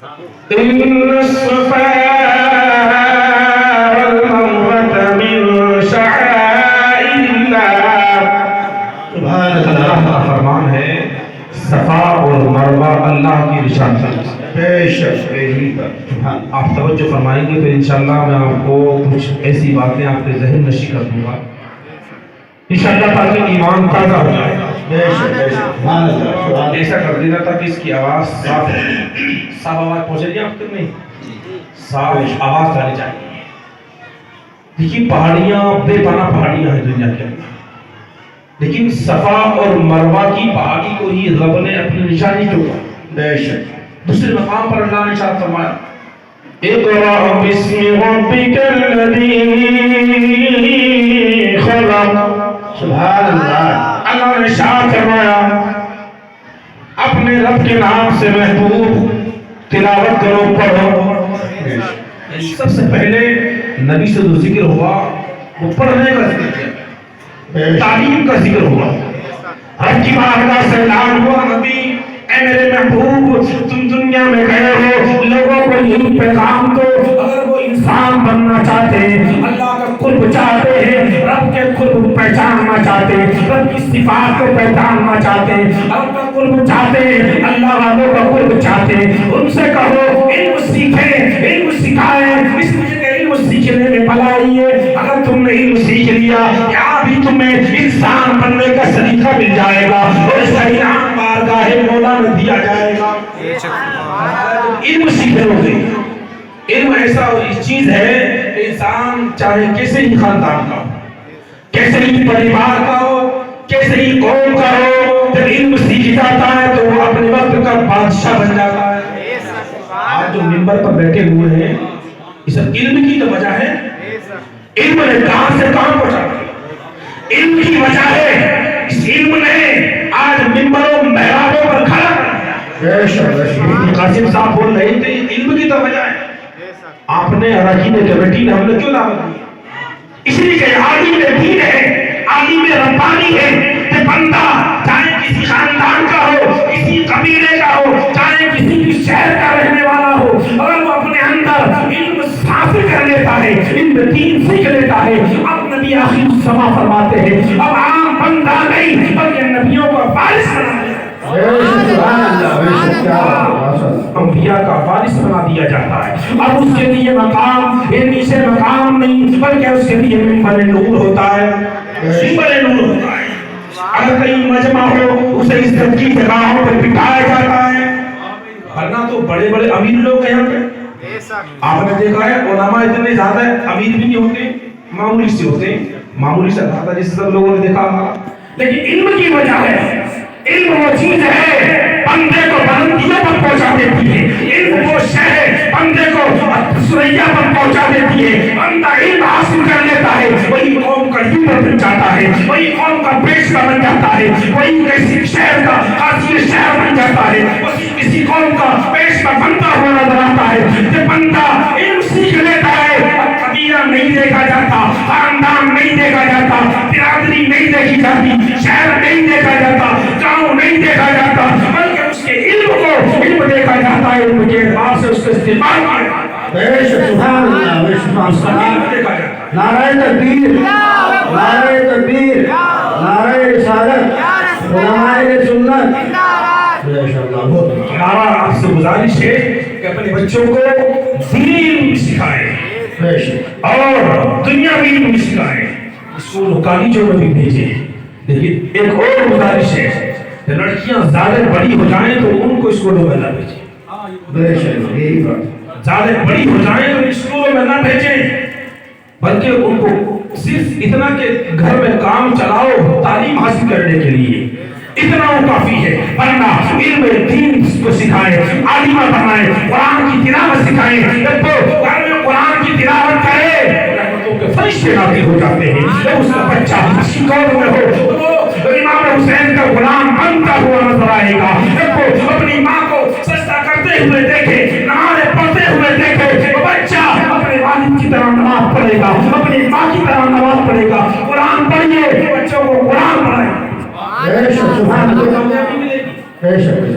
إن الصفا والمروة من شعائر الله. سبحان اللہ کا فرمان ہے صفا اور مروہ اللہ کی نشانی ہے. بے شک آپ توجہ فرمائیں گے تو انشاءاللہ میں آپ کو کچھ ایسی باتیں آپ کے ذہن نشی کر دوں گا انشاءاللہ تاکہ ایمان تازہ ہو جائے. ایسا کر دینا تھا کہ اس کی آواز صاف ہے. صاف آواز پہنچے گی آپ تک؟ نہیں، صاف آواز جانی چاہیے. دیکھیے پہاڑیاں بے پناہ پہاڑیاں ہیں دنیا کے اندر، لیکن صفا اور مروہ کی پہاڑی کو ہی رب نے اپنی نشانی کیوں کہا؟ بے شک دوسرے مقام پر اللہ نے ارشاد فرمایا اقرأ باسم ربک الذی خلق. سبحان اللہ. اللہ نے ارشاد فرمایا اپنے رب کے نام سے محبوب تلاوت کرو، پڑھو. سب سے پہلے نبی سے جو ذکر ہوا وہ پڑھنے کا ذکر کیا، تعلیم کا ذکر ہوا. رب کی بارگاہ سے اعلان ہوا نبی اے میرے محبوب تم دنیا میں گئے ہو لوگوں کو یہی پیغام دو اگر وہ انسان بننا چاہتے ہیں، اللہ کا قرب چاہتے ہیں، رب کے قرب پہچاننا چاہتے ہیں، رب کی صفات کو پہچاننا چاہتے ہیں، رب کا قرب چاہتے ہیں، اللہ والوں کا قرب چاہتے ہیں، ان سے کہو علم سیکھیں، علم سکھائیں. اس لیے کہ علم سیکھنے میں بھلائی ہے. اگر تم نے علم سیکھ لیا یہاں بھی تمہیں انسان بننے کا سلیقہ مل جائے گا اور اس کا انعام بارگاہ مولا میں دیا جائے گا. علم سیکھنے ہوگی. علم ایسا چیز ہے کہ انسان چاہے کیسے ہی خاندان کا ہو، کیسے ہی پریوار کا ہو، کیسے ہی قوم کا ہو، جب علم سیکھ جاتا ہے تو وہ اپنے وقت کا بادشاہ بن جاتا ہے. آج جو منبر پر بیٹھے ہوئے ہیں یہ سب علم کی تو وجہ ہے. علم نے کہاں سے کہاں پہنچا دیا، علم کی وجہ ہے. اس علم نے آج منبروں محرابوں پر کھڑا کر دیا. قاسم صاحب بول رہے تھے علم کی تو وجہ ہے. آپ نے اراکین کمیٹی نے ہم نے کیوں دعوت دی؟ اس لیے کہ عالم دین ہے، عالم ربانی ہے کہ بندہ چاہے کسی خاندان کا ہو، کسی قبیلے کا ہو، چاہے کسی بھی شہر کا رہنے والا ہو، اگر وہ اپنے اندر علم حاصل کر لیتا ہے، علم دین سیکھ لیتا ہے. اب نبی آخر الزمان فرماتے ہیں اب عام بندہ نہیں بلکہ نبیوں کا وارث بنا دیا. انبیاء کا وارث بنا دیا جاتا ہے. اب اس کے لیے مقام علمی سے مقام نہیں بلکہ اس کے لیے منبر نور ہوتا ہے. منبر نور ہوتا ہے. اگر کہیں مجمع ہو اسے عزت کی جگہوں پر بٹھایا جاتا ہے. ورنہ تو بڑے بڑے امیر لوگ ہیں یہاں پہ. آپ نے دیکھا ہے علماء اتنے زیادہ امیر بھی نہیں ہوتے، معمولی سے ہوتے ہیں، معمولی سے زیادہ جیسے سب لوگوں نے دیکھا ہمارا. لیکن علم کی وجہ ہے. علم وہ چیز ہے بندے کو بلندیوں پر پہنچا دیتی ہے. علم وہ شے ہے بندے کو سریا پر پہنچا دیتی ہے. بندہ علم حاصل کر لیتا ہے وہی قوم کا لیڈر بن جاتا ہے، وہی قوم کا پیشوا بن جاتا ہے، وہی کسی شہر کا قاضی شہر بن جاتا ہے، وہی کسی قوم کا پیشوا بنتا ہوا نظر آتا ہے. جب بندہ علم سیکھ لیتا ہے اب قبیلہ نہیں دیکھا جاتا، خاندان نہیں دیکھا جاتا، برادری نہیں دیکھی جاتی، شہر نہیں دیکھا جاتا، گاؤں نہیں دیکھا جاتا، بلکہ اس کے علم کو علم دیکھا جاتا ہے. علم کے اعتبار سے اس کو استعمال کیا جاتا ہے. سبحان اللہ، سبحان اللہ. نعرہ تکبیر، نعرہ تکبیر، نعرہ رسالت، علماء سنت. ہمارا آپ سے گزارش ہے کہ اپنے بچوں کو دینی علم سکھائیں اور دنیاوی علم سکھائیں. اسکول کالجوں میں بھی بھیجیں. لیکن ایک اور گزارش ہے کہ لڑکیاں زیادہ بڑی ہو جائیں تو ان کو اسکولوں میں نہ بھیجیں. زیادہ بڑی ہو جائیں تو اسکولوں میں نہ بھیجیں، بلکہ ان کو صرف اتنا کہ گھر میں کام چلاؤ تعلیم حاصل کرنے کے لیے اتنا وہ کافی ہے. ورنہ علم دین کو سکھائیں، عالمہ بنائیں، قرآن کی تلاوت سکھائیں. جب وہ گھر میں قرآن کی تلاوت کرے رحمتوں کے فرشتے نازل ہو جاتے ہیں. جب اس کا بچہ اچھی قوم میں ہو تو وہ امام حسین کا غلام بنتا ہوا نظر آئے گا. جب وہ اپنی ماں کو سجدہ کرتے ہوئے دیکھے، نمازیں پڑھتے ہوئے دیکھے، وہ بچہ اپنے والد کی طرح نماز پڑھے گا، اپنی ماں کی طرح نماز پڑھے گا. قرآن پڑھیے، بچوں کو قرآن پڑھائیں.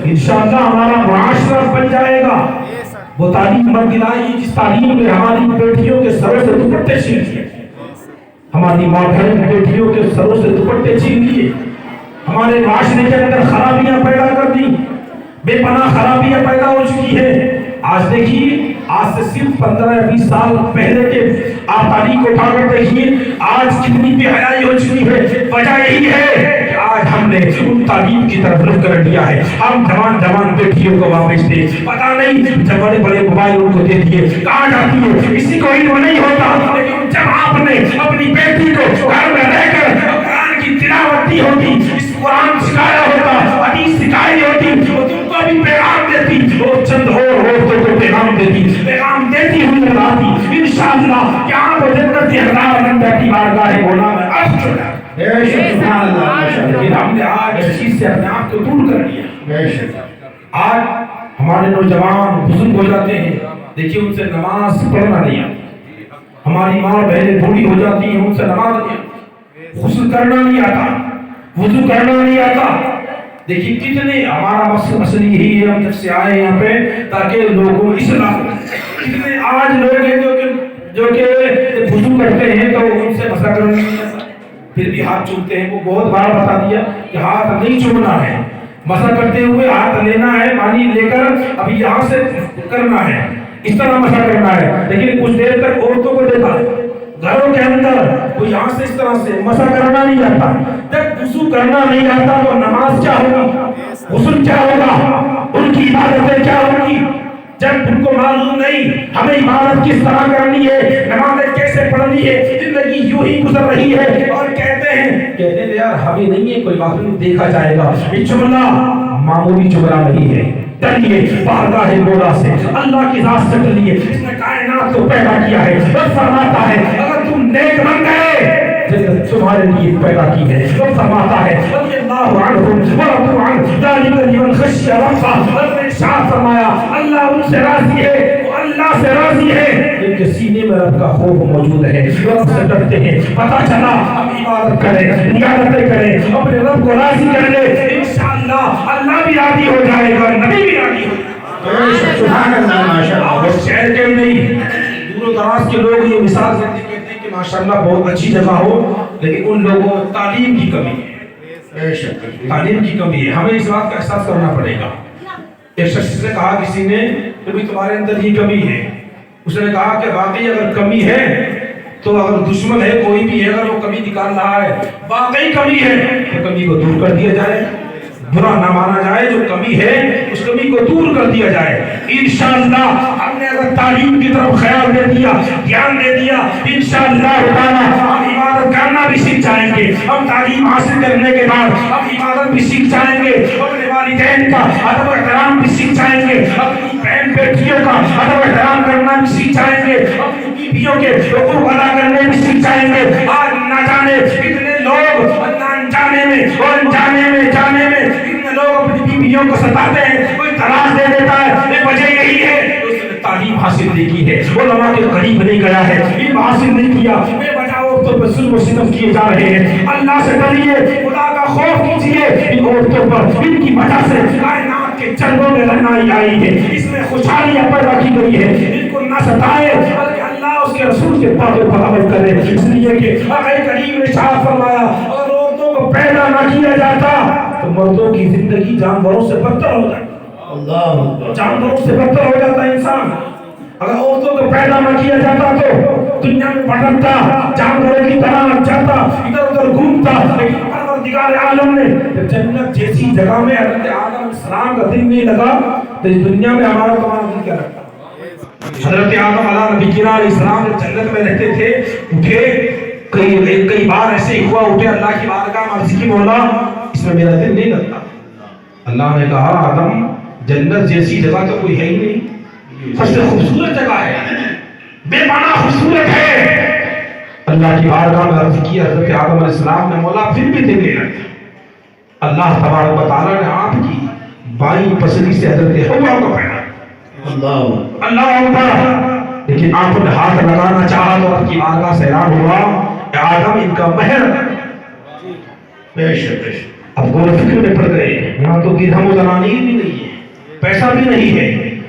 انشاءاللہ ہمارا معاشرہ بن جائے گا. وہ تعلیم مت دلائیے جس تعلیم میں ہماری بیٹیوں کے سروں سے دوپٹے چھین لیے، ہماری ماں بہن بیٹیوں کے سروں سے دوپٹے چھین لیے، ہمارے معاشرے کے اندر خرابیاں پیدا کر دی، بے پناہ خرابیاں پیدا ہو چکی ہے۔ آج دیکھیے، آج سے صرف 15 یا 20 سال پہلے کے آپ تاریخ کو اٹھا کر دیکھیے، آج کتنی بے حیائی ہو چکی ہے۔ وجہ یہی ہے کہ آج ہم نے ان تعلیم کی طرف رخ کر دیا ہے۔ ہم جوان بیٹیوں کو واپس دے، پتہ نہیں جب بڑے بڑے موبائل ان کو دے دیے کہاں جاتی ہے، کسی کو علم نہیں ہوتا، لیکن جب آپ نے اپنی بیٹی کو گھر میں رہ کر قرآن کی تلاوت کی ہوتی، اس قرآن سکھایا ہوتا، حدیث سکھائی ہوتی، وہ تم کو بھی پیغام دیتی، وہ چند اور عورتوں کو پیغام دیتی، پیغام دیتی ہوئی نظر آتی۔ انشاءاللہ یہاں وہ جنت کے ہزار بندہ کی بارگاہ مولا میں عرض چھوڑا، سبحان اللہ، لیکن ہم نے آج اس چیز سے اپنے آپ کو دور کر لیا۔ آج ہمارے نوجوان بزرگ ہو جاتے ہیں، دیکھیے ان سے نماز پڑھنا نہیں آتی، ہماری ماں بہنیں بوڑھی ہو جاتی ہیں، ان سے نماز نہیں آتی، غسل کرنا نہیں آتا، وضو کرنا نہیں آتا۔ دیکھیے کتنے ہمارا مقصد یہی ہے، ہم جب سے آئے یہاں پہ تاکہ لوگوں اصلاح، کتنے آج لوگ ہیں جو کہ وضو کرتے ہیں تو ان سے مسا کرنا نہیں آتا، پھر بھی ہاتھ چومتے ہیں۔ وہ بہت بار بتا دیا کہ ہاتھ نہیں چومنا ہے، مسا کرتے ہوئے ہاتھ لینا ہے، پانی لے کر ابھی یہاں سے کرنا ہے، اس طرح مسا کرنا ہے۔ لیکن کچھ دیر تک عورتوں کو دیکھا گھروں کے اندر وہ یہاں سے اس طرح سے مسا کرنا نہیں آتا۔ جب وضو کرنا نہیں آتا تو نماز کیا ہوگی، غسل کیا ہوگا، ان کی عبادتیں کیا ہوگی؟ جب ان کو معلوم نہیں ہمیں عبادت کس طرح کرنی ہے، نمازیں کیسے پڑھنی ہے، زندگی یوں ہی گزر رہی ہے، اور کہتے ہیں یار ہمیں نہیں ہے، کوئی بات نہیں، دیکھا جائے گا۔ یہ جملہ معمولی جملہ نہیں ہے، ڈریے بارگاہ مولا سے، اللہ کی ذات سے ڈریے، اس نے کائنات کو پیدا کیا ہے۔ وہ فرماتا ہے اگر تم نیک بن گئے جنت تمہارے لیے پیدا کی ہے۔ وہ فرماتا ہے رضی اللہ عنہم ورضوا عنہ ذلک لمن خشی ربہ، اور نے ارشاد فرمایا اللہ ان سے راضی ہے، وہ اللہ سے راضی ہے جن کے سینے میں رب کا خوف موجود ہے، رب سے ڈرتے ہیں۔ پتہ چلا ہم عبادت کریں، عبادتیں کریں، اپنے رب کو راضی کر لیں، انشاءاللہ اللہ بھی راضی ہو جائے گا، نبی بھی راضی ہو جائے گا۔ سبحان اللہ، ماشاءاللہ۔ اور شہر کے نہیں، دور و دراز کے لوگ یہ مثال دیتے کہتے ہیں کہ ماشاءاللہ بہت اچھی جگہ ہو، لیکن ان لوگوں کو تعلیم کی کمی ہے، تعلیم کی کمی ہے۔ ہمیں اس بات کا احساس کرنا پڑے گا۔ ایک شخص سے کہا کسی نے کہ بھی تمہارے اندر یہ کمی ہے، اس نے کہا کہ واقعی اگر کمی ہے تو اگر دشمن ہے کوئی بھی ہے، اگر وہ کمی نکال رہا ہے واقعی کمی ہے تو کمی کو دور کر دیا جائے، برا نہ مانا جائے، جو کمی ہے اس کمی کو دور کر دیا جائے۔ انشاءاللہ ہم نے اگر تعلیم کی طرف خیال دے دیا، دھیان دے دیا، انشاءاللہ تعالی ہم عبادت کرنا بھی سیکھ جائیں گے۔ ہم تعلیم حاصل کرنے کے بعد ہم عبادت بھی سیکھ جائیں گے، اپنے والدین کا ادب و احترام بھی سیکھ جائیں گے، اپنی بہن بیٹیوں کا ادب و احترام کرنا بھی سیکھ جائیں گے، اپنی بیویوں کے حقوق ادا کرنے بھی سیکھ جائیں گے۔ آج نہ جانے کتنے لوگ انجانے میں اور جانے میں کتنے لوگ اپنی بیویوں کو ستاتے ہیں، کوئی طلاق دے دیتا ہے، یہ وجہ یہی ہے کہ اس نے تعلیم حاصل نہیں کی ہے، علماء کے قریب نہیں گیا ہے، علم حاصل نہیں کیا، بے وجہ عورتوں پر ظلم و ستم کیے جا رہے ہیں۔ اللہ سے ڈریے، خدا کا خوف کیجیے، ان عورتوں پر ان کی وجہ سے کائنات کے جنگوں میں رہنائی آئی ہے، اس میں خوشحالیاں پیدا کی گئی ہے۔ ان کو نہ ستائے بلکہ اللہ اس کے رسول کے باتوں پر عمل کرے، اس لیے کہ آقا کریم نے ارشاد فرمایا اگر عورتوں کو پیدا نہ کیا جاتا تو مردوں کی زندگی جانوروں سے بدتر ہو جاتی، جانوروں سے بدتر ہو جاتا انسان۔ اگر عورتوں کو پیدا نہ کیا جاتا تو دنیا میں بھٹکتا، جانوروں کی طرح جاتا، ادھر ادھر گھومتا، لیکن پروردگار عالم نے جنت جیسی جگہ میں حضرت آدم علیہ السلام کا دل نہیں لگا تو اس دنیا میں ہمارا تمہارا دل کیا رکھتا۔ حضرت آدم علیہ السلام جنت میں رہتے تھے، اٹھے کئی بار ایسے ہوا، اٹھے اللہ کی بارگاہ میں عرض کی مولا اس میں میرا دل نہیں لگتا۔ اللہ نے کہا آدم جنت جیسی جگہ تو کوئی ہے ہی نہیں، سب سے خوبصورت جگہ ہے، بے پناہ خوبصورت ہے۔ اللہ کی بارگاہ میں عرض کی حضرت آدم علیہ السلام نے مولا پھر بھی دل نہیں لگتا۔ اللہ تبارک و تعالیٰ نے آپ کی بائیں پسلی سے حضرت حوا کو پیدا، اللہ اکبر، لیکن آپ نے ہاتھ لگانا چاہا تو آپ کی بارگاہ سے اعلان ہوا کہ آدم ان کا مہر بے شک۔ اب غور و فکر میں پڑ گئے، یہاں تو درہم و دنانیر بھی نہیں ہے، پیسہ بھی نہیں ہے،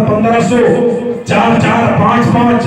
1500, 4-4, 5-5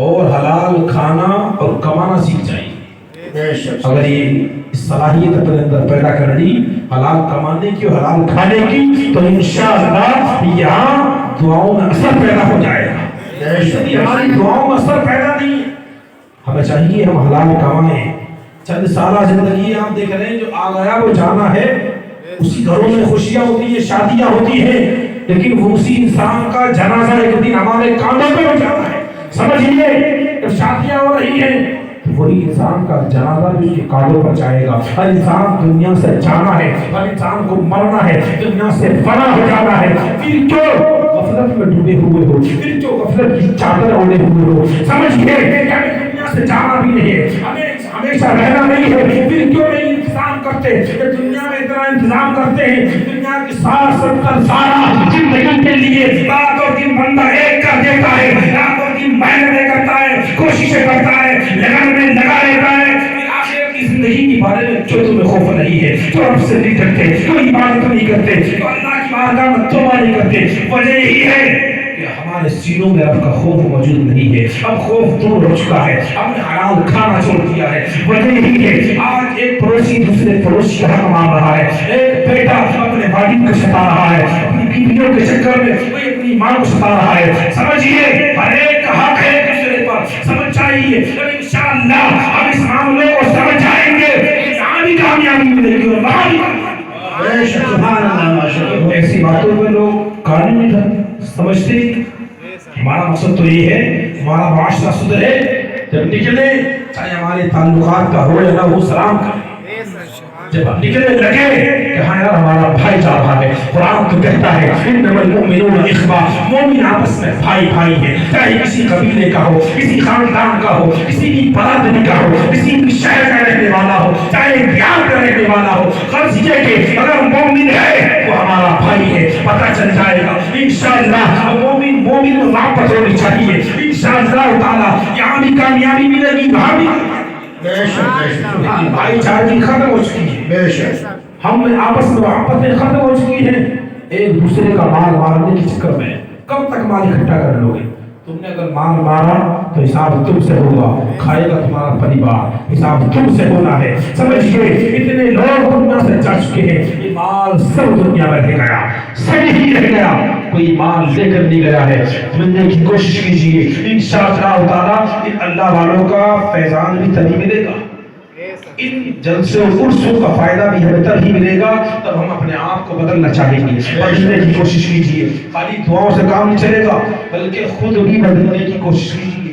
اور حلال کھانا اور کمانا سیکھ جائے. بے شک اگر یہ صلاحیت اپنے اندر پیدا کر لی حلال کمانے کی اور حلال کھانے کی تو انشاءاللہ یہاں دعاؤں میں اثر پیدا ہو جائے گا. ہماری دعاؤں میں اثر پیدا نہیں ہے. ہمیں چاہیے ہم حلال کمائیں. چند سالہ زندگی آپ دیکھ رہے ہیں جو آ گیا وہ جانا ہے. اسی گھروں میں خوشیاں ہوتی ہیں, شادیاں ہوتی ہیں, لیکن وہ اسی انسان کا جنازہ ایک دن ہمارے کاندھوں پہ ہو جاتا ہے. سمجھیے جب شادیاں ہو رہی ہیں وہی انسان کا جنازہ بھی اس کے کاندھوں پر جائے گا. ہر انسان دنیا سے جانا ہے, ہر انسان کو مرنا ہے, دنیا سے فنا ہو جانا ہے. پھر کیوں غفلت میں ڈوبے ہوئے ہو, پھر کیوں غفلت کی چادر اوڑھے ہوئے ہو. سمجھیے کہ ہمیں دنیا سے جانا بھی نہیں ہے, ہمیں ہمیشہ رہنا نہیں ہے. پھر کیوں نہیں انتظام کرتے کہ دنیا میں اتنا انتظام کرتے ہیں دنیا کی سارا زندگی کے لیے رات اور دن بندہ ایک کر دیتا ہے, رات اور دن محنتیں کرتا ہے, کوششیں کرتا ہے, لگن میں لگا رہتا ہے. آخرت کی زندگی کے بارے میں جو تمہیں خوف نہیں ہے, جو رب سے نہیں ڈرتے, جو عبادت نہیں کرتے, جو اللہ کی بارگاہ میں توبہ نہیں کرتے, وجہ یہی ہے کہ ہمارے سینوں میں رب کا خوف موجود نہیں ہے. اب خوف دور ہو چکا ہے, ہم نے حلال کھانا چھوڑ دیا ہے. وجہ یہی ہے آج ایک پڑوسی دوسرے پڑوسی کا حق مان رہا ہے, ایک بیٹا اپنے والد کو ستا رہا ہے, اپنی بیویوں کے چکر میں کوئی اپنی ماں کو ستا رہا ہے. سمجھیے ہر ایک کا حق ہے دوسرے پر. سمجھ چاہیے انشاءاللہ ہم اس معاملے کو سمجھ جائیں گے, یہاں بھی کامیابی ملے گی اور وہاں بھی. بے شک سبحان اللہ ماشاء اللہ. ایسی باتوں پہ لوگ کان نہیں ڈھکتے, سمجھتے ہمارا مقصد تو یہ ہے ہمارا معاشرہ سدھرے. جب نکلے چاہے ہمارے تعلقات کا ہو یا نہ ہو سلام کریں. جب ہم نکلنے لگے کہ ہاں یار ہمارا بھائی جا رہا ہے, قرآن تو کہتا ہے انما المؤمنون اخوہ, مومن آپس میں بھائی بھائی ہے. چاہے کسی قبیلے کا ہو, کسی خاندان کا ہو, کسی بھی برادری کا ہو, کسی بھی شہر کا رہنے والا ہو, چاہے بہار کا رہنے والا ہو, غرض یہ کہ اگر مومن ہے وہ ہمارا بھائی ہے. پتہ چل جائے گا انشاءاللہ. مومن مومن کو محبت ہونی چاہیے انشاءاللہ تعالی. یہاں بھی کامیابی ملے گی, وہاں بھی. بے شک بے شک بھائی چارگی ختم ہو چکی ہے, بے شک. ہم میں آپس میں محبتیں ختم ہو چکی ہیں. ایک دوسرے کا مال مارنے کے چکر میں کب تک مال اکٹھا کر لو گے؟ تم نے اگر مال مارا تو حساب تم سے ہوگا, کھائے گا تمہارا پریوار, حساب تم سے ہونا ہے. سمجھیے اتنے لوگ دنیا سے جا چکے ہیں, یہ مال سب دنیا میں رہ گیا, صحیح رہ گیا, کوئی مال لے کر نہیں گیا ہے. ملنے کی کوشش کیجیے انشاءاللہ تعالی. ان اللہ والوں کا فیضان بھی تبھی ملے گا, ان جلسوں اور عرصوں کا فائدہ بھی ہمیں تبھی ملے گا تب ہم اپنے آپ کو بدلنا چاہیں گے. بدلنے کی کوشش کیجیے, خالی دعاؤں سے کام نہیں چلے گا بلکہ خود بھی بدلنے کی کوشش کیجیے,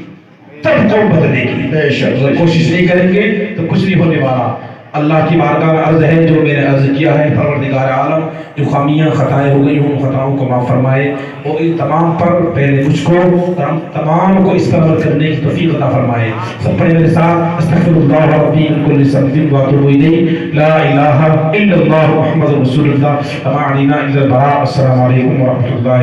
تب قوم بدلے گی. بے شک. اگر کوشش نہیں کریں گے تو کچھ نہیں ہونے والا. اللہ کی بارگاہ میں عرض ہے جو میں نے عرض کیا ہے, پروردگار عالم جو خامیاں خطائیں ہو گئی ہوں خطاؤں کو معاف فرمائے, اور ان تمام پر پہلے مجھ کو ہم تمام کو اس پر عمل کرنے کی توفیق عطا فرمائے. سب پڑھیں میرے ساتھ, استغفر اللہ ربی من کل ذنب واتوب الیہ, لا الہ الا اللہ محمد رسول اللہ, وما علینا الا البلاغ. السلام علیکم ورحمۃ اللہ.